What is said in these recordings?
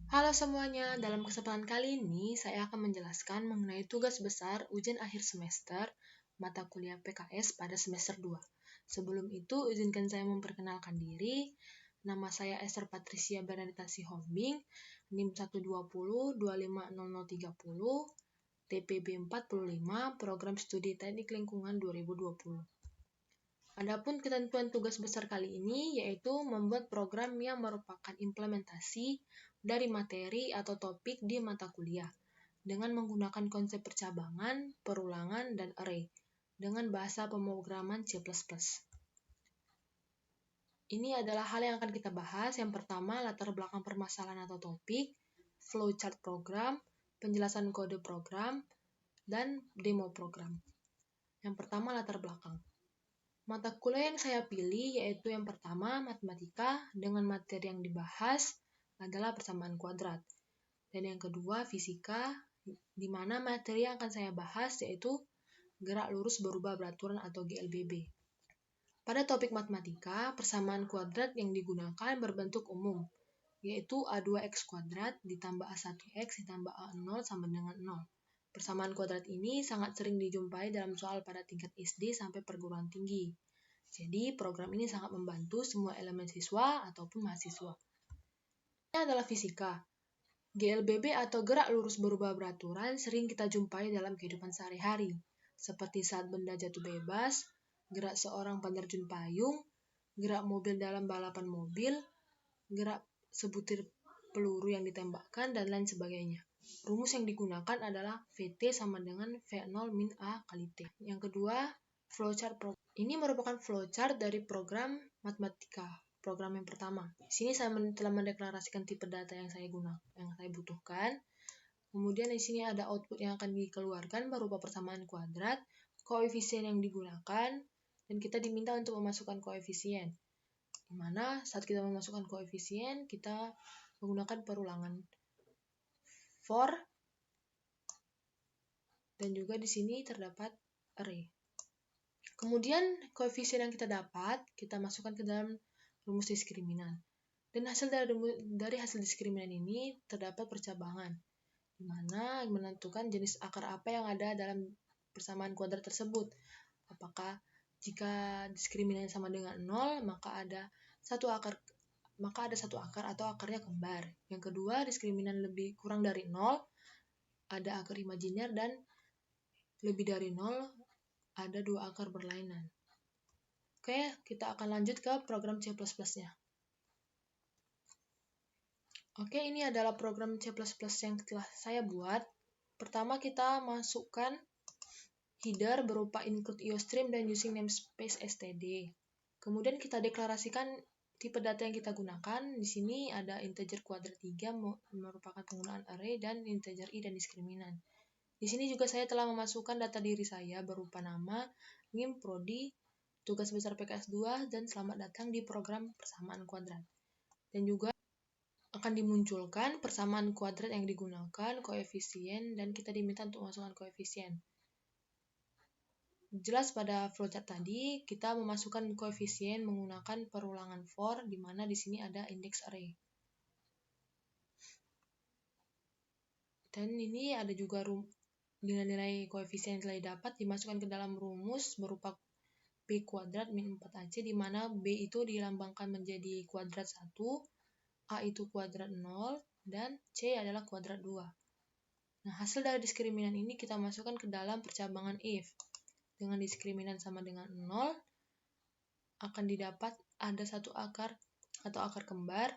Halo semuanya, dalam kesempatan kali ini saya akan menjelaskan mengenai tugas besar ujian akhir semester mata kuliah PKS pada semester 2. Sebelum itu, izinkan saya memperkenalkan diri. Nama saya Esther Patricia Bernadita Sihombing, NIM 120250030, TPB 45, Program Studi Teknik Lingkungan 2020. Adapun ketentuan tugas besar kali ini yaitu membuat program yang merupakan implementasi dari materi atau topik di mata kuliah dengan menggunakan konsep percabangan, perulangan, dan array dengan bahasa pemrograman C++. Ini adalah hal yang akan kita bahas. Yang pertama, latar belakang permasalahan atau topik, flowchart program, penjelasan kode program, dan demo program. Yang pertama, latar belakang. Mata kuliah yang saya pilih yaitu yang pertama, matematika, dengan materi yang dibahas adalah persamaan kuadrat. Dan yang kedua, fisika, di mana materi yang akan saya bahas yaitu gerak lurus berubah beraturan atau GLBB. Pada topik matematika, persamaan kuadrat yang digunakan berbentuk umum, yaitu A2x kuadrat ditambah A1x ditambah A0 sama dengan 0. Persamaan kuadrat ini sangat sering dijumpai dalam soal pada tingkat SD sampai perguruan tinggi. Jadi, program ini sangat membantu semua elemen siswa ataupun mahasiswa. Ini adalah fisika. GLBB atau gerak lurus berubah beraturan sering kita jumpai dalam kehidupan sehari-hari, seperti saat benda jatuh bebas, gerak seorang penerjun payung, gerak mobil dalam balapan mobil, gerak sebutir peluru yang ditembakkan, dan lain sebagainya. Rumus yang digunakan adalah VT sama dengan V0 min A kali T. Yang kedua, flowchart program. Ini merupakan flowchart dari program matematika, program yang pertama. Di sini saya telah mendeklarasikan tipe data yang saya butuhkan. Kemudian di sini ada output yang akan dikeluarkan berupa persamaan kuadrat, koefisien yang digunakan, dan kita diminta untuk memasukkan koefisien. Di mana saat kita memasukkan koefisien, kita menggunakan perulangan for, dan juga di sini terdapat array. Kemudian koefisien yang kita dapat, kita masukkan ke dalam rumus diskriminan. Dan hasil dari hasil diskriminan ini terdapat percabangan, di mana menentukan jenis akar apa yang ada dalam persamaan kuadrat tersebut. Apakah jika diskriminannya sama dengan 0, maka ada satu akar atau akarnya kembar. Yang kedua, diskriminan lebih kurang dari 0, ada akar imajiner, dan lebih dari 0, ada dua akar berlainan. Oke, kita akan lanjut ke program C++-nya. Oke, ini adalah program C++ yang telah saya buat. Pertama, kita masukkan header berupa include IOStream dan using namespace std. Kemudian kita deklarasikan tipe data yang kita gunakan. Di sini ada integer kuadrat 3 merupakan penggunaan array, dan integer i dan diskriminan. Di sini juga saya telah memasukkan data diri saya berupa nama, NIM, prodi, tugas besar PKS 2, dan selamat datang di program persamaan kuadrat. Dan juga akan dimunculkan persamaan kuadrat yang digunakan, koefisien, dan kita diminta untuk memasukkan koefisien. Jelas pada flowchart tadi, kita memasukkan koefisien menggunakan perulangan for, di mana di sini ada index array. Dan ini ada juga nilai-nilai koefisien yang telah didapat dimasukkan ke dalam rumus berupa B kuadrat min 4AC, di mana B itu dilambangkan menjadi kuadrat 1, A itu kuadrat 0, dan C adalah kuadrat 2. Nah, hasil dari diskriminan ini kita masukkan ke dalam percabangan if. Dengan diskriminan sama dengan 0, akan didapat ada satu akar atau akar kembar.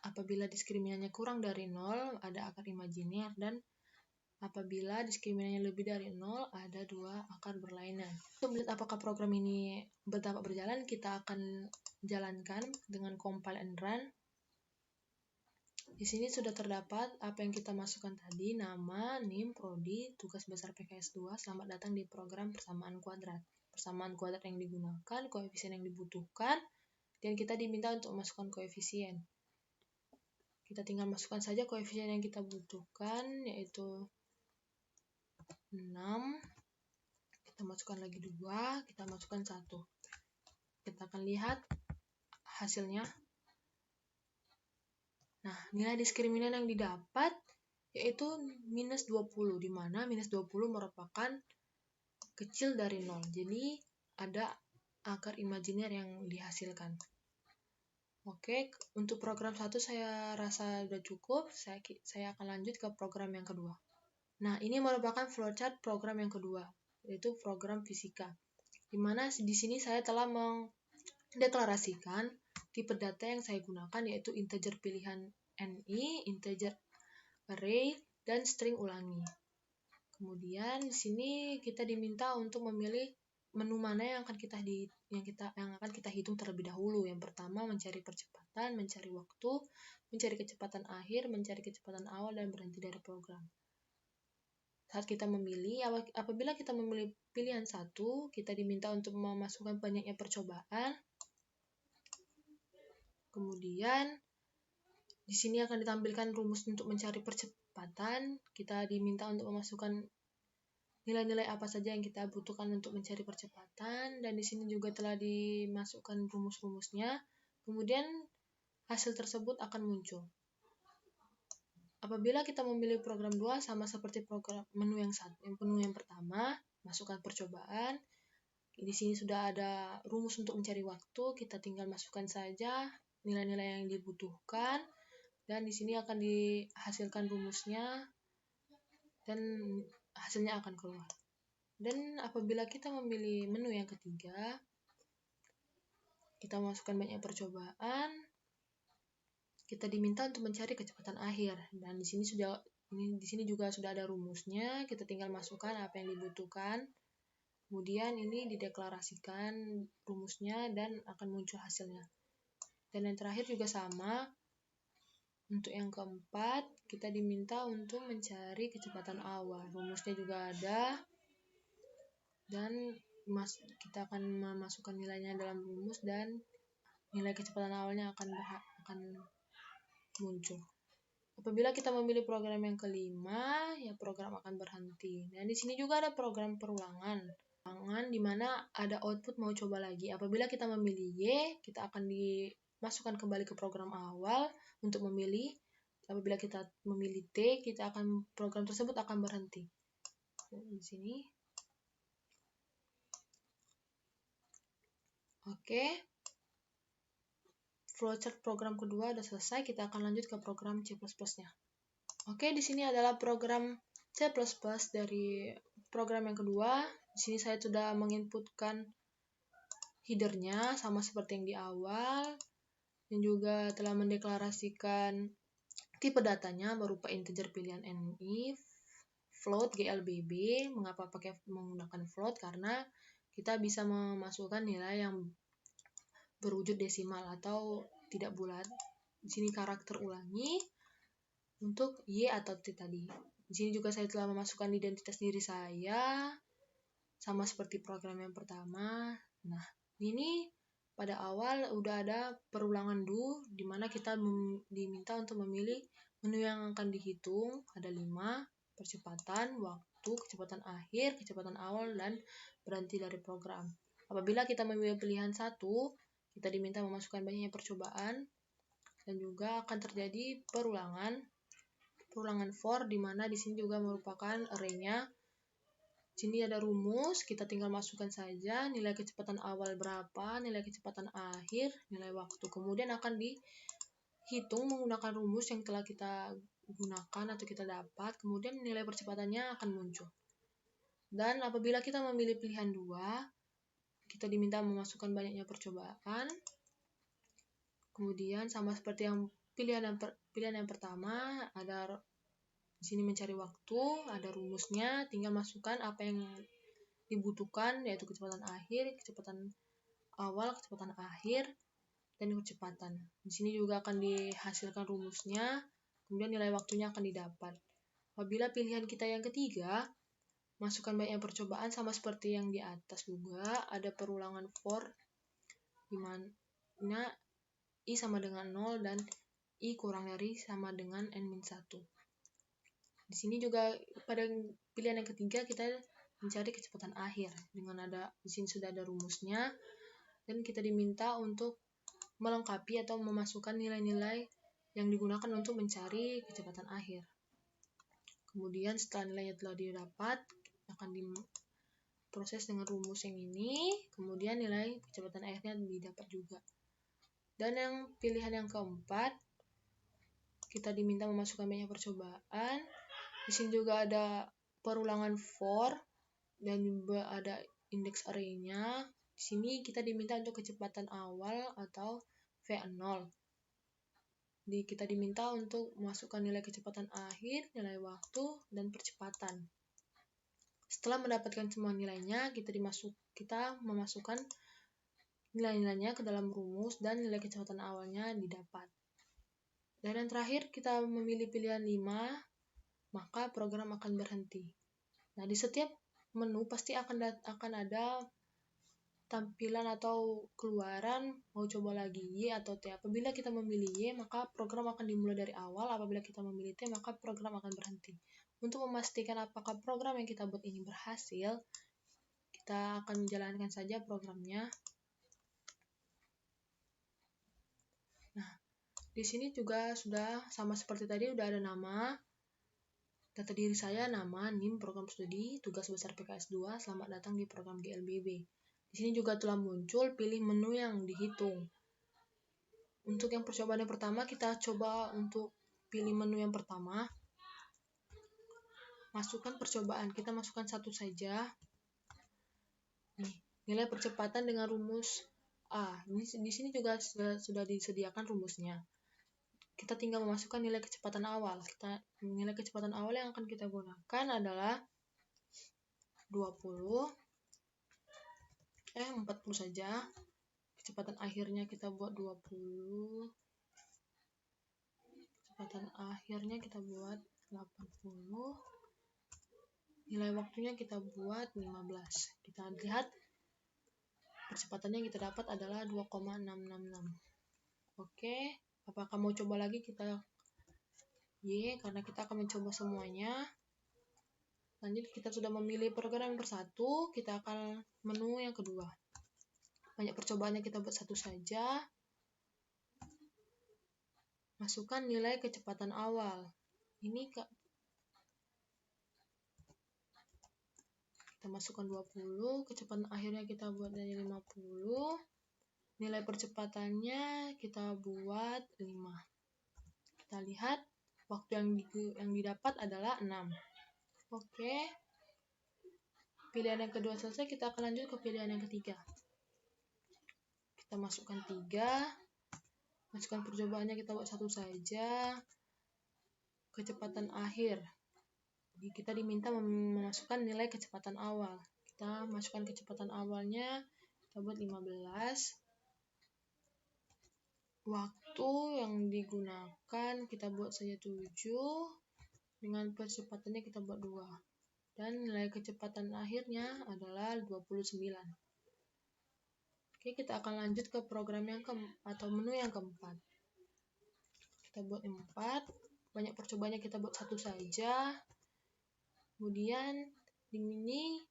Apabila diskriminannya kurang dari 0, ada akar imajiner, dan apabila diskriminannya lebih dari 0, ada dua akar berlainan. Untuk melihat apakah program ini dapat berjalan, kita akan jalankan dengan compile and run. Di sini sudah terdapat apa yang kita masukkan tadi, nama, NIM, prodi, tugas besar PKS 2, selamat datang di program persamaan kuadrat. Persamaan kuadrat yang digunakan, koefisien yang dibutuhkan, dan kita diminta untuk memasukkan koefisien. Kita tinggal masukkan saja koefisien yang kita butuhkan, yaitu 6. Kita masukkan lagi 2, kita masukkan 1. Kita akan lihat hasilnya. Nah, nilai diskriminan yang didapat yaitu minus 20, di mana minus 20 merupakan kecil dari 0. Jadi, ada akar imajiner yang dihasilkan. Oke, untuk program 1 saya rasa sudah cukup. Saya akan lanjut ke program yang kedua. Nah, ini merupakan flowchart program yang kedua, yaitu program fisika. Di mana di sini saya telah mendeklarasikan tipe data yang saya gunakan, yaitu integer pilihan NI, integer array, dan string ulangi. Kemudian di sini kita diminta untuk memilih menu mana yang akan kita hitung terlebih dahulu. Yang pertama mencari percepatan, mencari waktu, mencari kecepatan akhir, mencari kecepatan awal, dan berhenti dari program. Saat kita memilih, apabila kita memilih pilihan 1, kita diminta untuk memasukkan banyaknya percobaan. Kemudian di sini akan ditampilkan rumus untuk mencari percepatan. Kita diminta untuk memasukkan nilai-nilai apa saja yang kita butuhkan untuk mencari percepatan, dan di sini juga telah dimasukkan rumus-rumusnya. Kemudian hasil tersebut akan muncul. Apabila kita memilih program 2, sama seperti program menu yang pertama, masukkan percobaan. Di sini sudah ada rumus untuk mencari waktu, kita tinggal masukkan saja nilai-nilai yang dibutuhkan, dan di sini akan dihasilkan rumusnya dan hasilnya akan keluar. Dan apabila kita memilih menu yang ketiga, kita masukkan banyak percobaan, kita diminta untuk mencari kecepatan akhir, dan di sini juga sudah ada rumusnya. Kita tinggal masukkan apa yang dibutuhkan. Kemudian ini dideklarasikan rumusnya dan akan muncul hasilnya. Dan yang terakhir juga sama. Untuk yang keempat, kita diminta untuk mencari kecepatan awal. Rumusnya juga ada. Dan kita akan memasukkan nilainya dalam rumus, dan nilai kecepatan awalnya akan muncul. Apabila kita memilih program yang kelima, ya program akan berhenti. Dan di sini juga ada program perulangan, di mana ada output mau coba lagi. Apabila kita memilih Y, kita akan dimasukkan kembali ke program awal untuk memilih. Apabila kita memilih T, program tersebut akan berhenti. Di sini. Oke. Flowchart program kedua sudah selesai, kita akan lanjut ke program C++-nya. Oke, di sini adalah program C++ dari program yang kedua. Di sini saya sudah menginputkan header-nya sama seperti yang di awal, dan juga telah mendeklarasikan tipe datanya berupa integer pilihan NI, float, GLBB. Mengapa menggunakan float? Karena kita bisa memasukkan nilai yang berwujud desimal atau tidak bulat. Di sini karakter ulangi untuk Y atau T tadi. Di sini juga saya telah memasukkan identitas diri saya sama seperti program yang pertama. Nah, ini pada awal udah ada perulangan do, di mana kita diminta untuk memilih menu yang akan dihitung. Ada 5, percepatan, waktu, kecepatan akhir, kecepatan awal, dan berhenti dari program. Apabila kita memilih pilihan 1, kita diminta memasukkan banyaknya percobaan, dan juga akan terjadi perulangan for, di mana di sini juga merupakan array-nya. Di sini ada rumus, kita tinggal masukkan saja nilai kecepatan awal berapa, nilai kecepatan akhir, nilai waktu. Kemudian akan dihitung menggunakan rumus yang telah kita gunakan atau kita dapat, kemudian nilai percepatannya akan muncul. Dan apabila kita memilih pilihan 2, kita diminta memasukkan banyaknya percobaan. Kemudian sama seperti yang pilihan yang pertama, ada di sini mencari waktu, ada rumusnya, tinggal masukkan apa yang dibutuhkan, yaitu kecepatan akhir, kecepatan awal, kecepatan akhir, dan kecepatan. Di sini juga akan dihasilkan rumusnya, kemudian nilai waktunya akan didapat. Apabila pilihan kita yang ketiga, masukkan banyak percobaan sama seperti yang di atas juga, ada perulangan for, di mana I sama dengan 0 dan I kurang dari sama dengan N-1. Di sini juga pada pilihan yang ketiga kita mencari kecepatan akhir, dengan di sini sudah ada rumusnya, dan kita diminta untuk melengkapi atau memasukkan nilai-nilai yang digunakan untuk mencari kecepatan akhir. Kemudian setelah nilainya telah didapat, akan diproses dengan rumus yang ini, kemudian nilai kecepatan akhirnya didapat juga. Dan yang pilihan yang keempat, kita diminta memasukkan banyak percobaan. Di sini juga ada perulangan for dan juga ada indeks array-nya. Di sini kita diminta untuk kecepatan awal atau V0. Kita diminta untuk memasukkan nilai kecepatan akhir, nilai waktu, dan percepatan. Setelah mendapatkan semua nilainya, kita memasukkan nilai-nilainya ke dalam rumus dan nilai kecepatan awalnya didapat. Dan yang terakhir, kita memilih pilihan 5, maka program akan berhenti. Nah, di setiap menu pasti akan ada tampilan atau keluaran mau coba lagi Y atau T. Apabila kita memilih Y, maka program akan dimulai dari awal. Apabila kita memilih T, maka program akan berhenti. Untuk memastikan apakah program yang kita buat ini berhasil, kita akan menjalankan saja programnya. Nah, di sini juga sudah sama seperti tadi, udah ada nama, data diri saya, nama, NIM, program studi, tugas besar PKS 2, selamat datang di program GLBB. Di sini juga telah muncul pilih menu yang dihitung. Untuk yang percobaan yang pertama, kita coba untuk pilih menu yang pertama. Masukkan percobaan, kita masukkan satu saja. Nih, nilai percepatan dengan rumus A. Di sini juga sudah disediakan rumusnya. Kita tinggal memasukkan nilai kecepatan awal. Nilai kecepatan awal yang akan kita gunakan adalah 40 saja. Kecepatan akhirnya kita buat 20. Kecepatan akhirnya kita buat 80. Nilai waktunya kita buat 15. Kita lihat percepatannya yang kita dapat adalah 2,666. Oke, apakah mau coba lagi? Kita Y, karena kita akan mencoba semuanya. Lanjut, kita sudah memilih program yang persatu, kita akan menu yang kedua. Banyak percobaannya kita buat satu saja. Masukkan nilai kecepatan awal. Ini kita masukkan 20, kecepatan akhirnya kita buat dari 50. Nilai percepatannya kita buat 5. Kita lihat waktu yang didapat adalah 6. Oke. Pilihan yang kedua selesai, kita akan lanjut ke pilihan yang ketiga. Kita masukkan 3. Masukkan percobaannya kita buat satu saja. Kecepatan akhir. Jadi kita diminta memasukkan nilai kecepatan awal. Kita masukkan kecepatan awalnya, kita buat 15. Waktu yang digunakan kita buat saja 7. Dengan percepatannya kita buat 2. Dan nilai kecepatan akhirnya adalah 29. Oke, kita akan lanjut ke program yang atau menu yang keempat. Kita buat 4. Banyak percobaannya kita buat satu saja. Kemudian di sini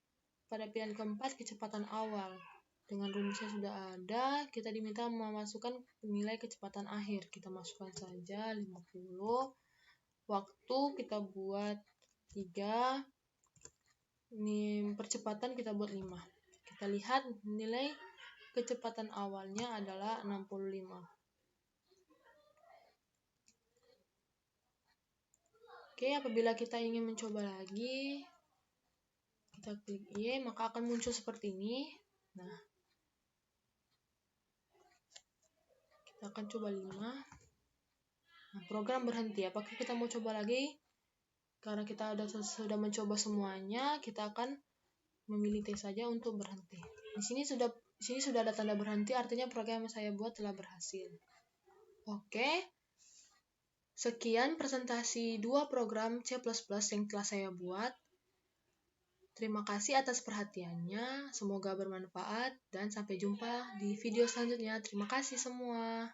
pada pilihan keempat kecepatan awal. Dengan rumusnya sudah ada, kita diminta memasukkan nilai kecepatan akhir. Kita masukkan saja 50. Waktu kita buat 3. Ini percepatan kita buat 5. Kita lihat nilai kecepatan awalnya adalah 65. Oke, apabila kita ingin mencoba lagi, kita klik Y, maka akan muncul seperti ini. Nah, kita akan coba 5. Nah, program berhenti. Apakah kita mau coba lagi? Karena kita sudah mencoba semuanya, kita akan memilih T saja untuk berhenti. Di sini sudah ada tanda berhenti, artinya program yang saya buat telah berhasil. Oke. Sekian presentasi 2 program C++ yang telah saya buat. Terima kasih atas perhatiannya, semoga bermanfaat, dan sampai jumpa di video selanjutnya. Terima kasih semua.